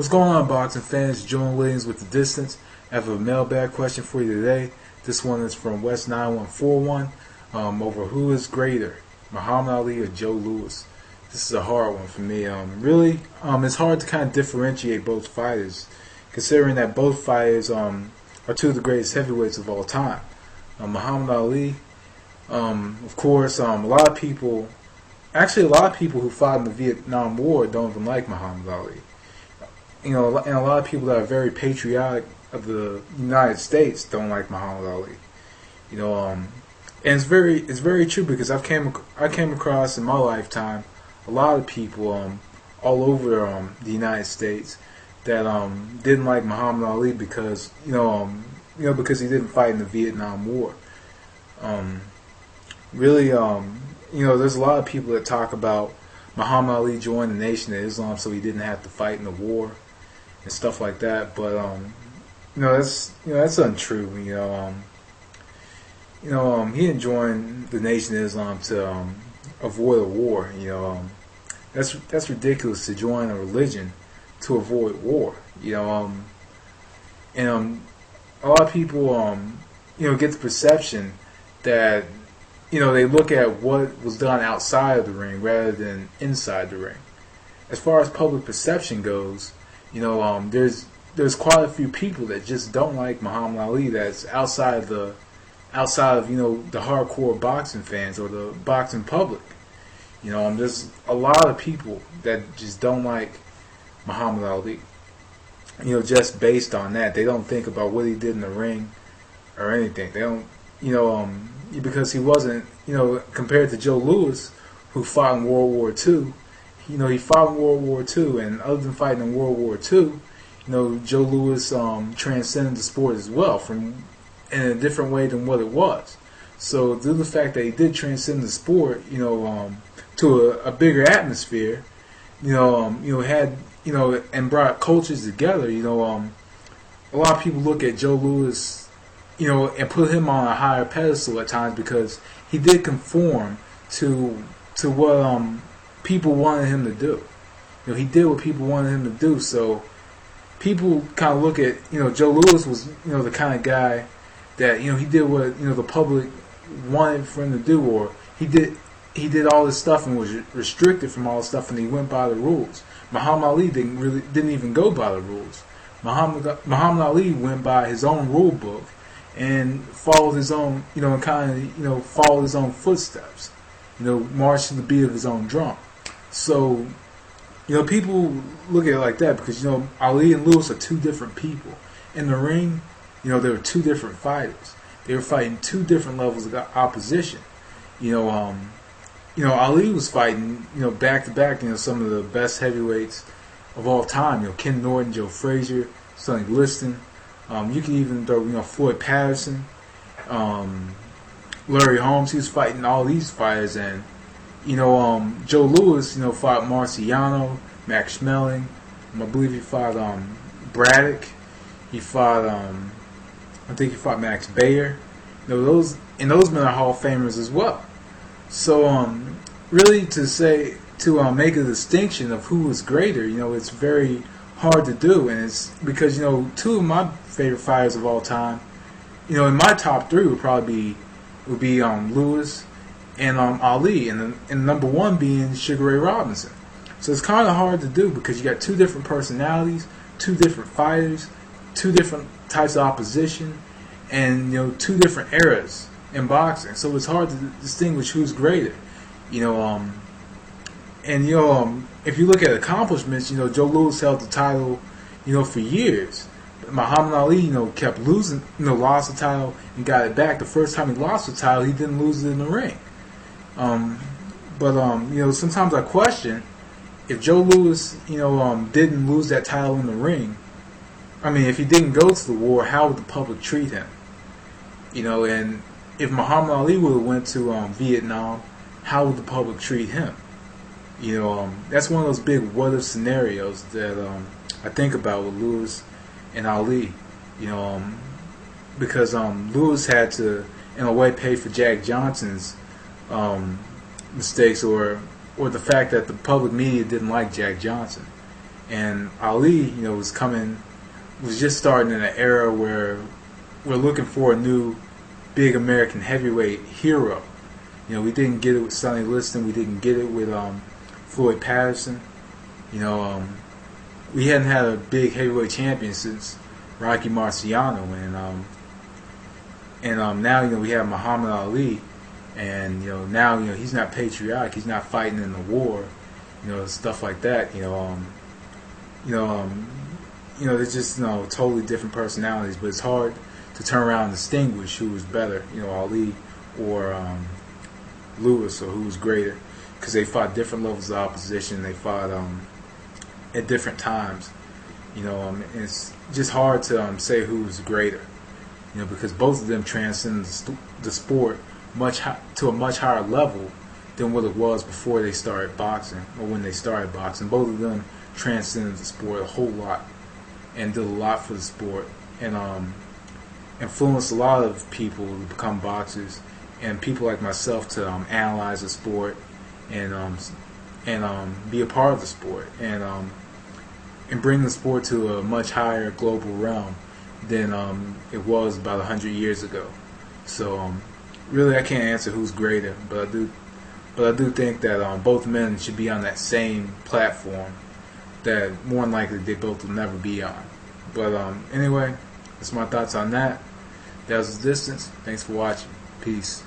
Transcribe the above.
What's going on, boxing fans? Joan Williams with The Distance. I have a mailbag question for you today. This one is from West 9141 over who is greater, Muhammad Ali or Joe Louis. This is a hard one for me. It's hard to kind of differentiate both fighters, considering that both fighters are two of the greatest heavyweights of all time. Muhammad Ali, of course, a lot of people who fought in the Vietnam War don't even like Muhammad Ali. And a lot of people that are very patriotic of the United States don't like Muhammad Ali. And it's very true, because I came across in my lifetime a lot of people all over the United States that didn't like Muhammad Ali because because he didn't fight in the Vietnam War. There's a lot of people that talk about Muhammad Ali joined the Nation of Islam so he didn't have to fight in the war and stuff like that. But that's untrue. He didn't join the Nation of Islam to avoid a war. That's ridiculous to join a religion to avoid war. And a lot of people get the perception that they look at what was done outside of the ring rather than inside the ring. As far as public perception goes, there's quite a few people that just don't like Muhammad Ali. That's outside of the hardcore boxing fans or the boxing public. There's a lot of people that just don't like Muhammad Ali. Just based on that, they don't think about what he did in the ring or anything. They don't, because he wasn't, compared to Joe Louis, who fought in World War II. He fought in World War II, and other than fighting in World War II, Joe Louis transcended the sport as well, in a different way than what it was. So due to the fact that he did transcend the sport, to a bigger atmosphere, had and brought cultures together. A lot of people look at Joe Louis, and put him on a higher pedestal at times because he did conform to what people wanted him to do. He did what people wanted him to do. So people kind of look at Joe Louis was the kind of guy that he did what the public wanted for him to do, or he did all this stuff and was restricted from all this stuff, and he went by the rules. Muhammad Ali didn't even go by the rules. Muhammad Ali went by his own rule book and followed his own, followed his own footsteps, marched to the beat of his own drum. So, people look at it like that because, Ali and Louis are two different people. In the ring, they were two different fighters. They were fighting two different levels of opposition. Ali was fighting, back to back, some of the best heavyweights of all time. Ken Norton, Joe Frazier, Sonny Liston. You can even throw, Floyd Patterson, Larry Holmes. He was fighting all these fighters, and Joe Louis, fought Marciano, Max Schmeling. I believe he fought Braddock. He fought, I think he fought Max Bayer. Those men are Hall of Famers as well. So, really, to make a distinction of who is greater, it's very hard to do, and it's because two of my favorite fighters of all time, in my top three would be Louis and Ali, and number one being Sugar Ray Robinson. So it's kind of hard to do because you got two different personalities, two different fighters, two different types of opposition, and two different eras in boxing. So it's hard to distinguish who's greater. If you look at accomplishments, Joe Louis held the title, for years. Muhammad Ali, kept losing, lost the title and got it back. The first time he lost the title, he didn't lose it in the ring. Sometimes I question if Joe Louis, didn't lose that title in the ring. If he didn't go to the war, how would the public treat him? And if Muhammad Ali would have went to Vietnam, how would the public treat him? That's one of those big what-if scenarios that I think about with Louis and Ali. Because Louis had to, in a way, pay for Jack Johnson's mistakes, or the fact that the public media didn't like Jack Johnson. And Ali, was just starting in an era where we're looking for a new big American heavyweight hero. We didn't get it with Sonny Liston. We didn't get it with Floyd Patterson. We hadn't had a big heavyweight champion since Rocky Marciano, and now we have Muhammad Ali, and now he's not patriotic. He's not fighting in the war, stuff like that. They're just totally different personalities, but it's hard to turn around and distinguish who was better, Ali or Lewis, or who was greater, because they fought different levels of opposition. They fought at different times. It's just hard to say who was greater, because both of them transcended the sport to a much higher level than what it was before they started boxing, or when they started boxing. Both of them transcended the sport a whole lot and did a lot for the sport, and influenced a lot of people to become boxers, and people like myself to analyze the sport and be a part of the sport, and bring the sport to a much higher global realm than it was about 100 years ago. So really, I can't answer who's greater, but I do think that both men should be on that same platform that more than likely they both will never be on. But anyway, that's my thoughts on that. That was The Distance. Thanks for watching. Peace.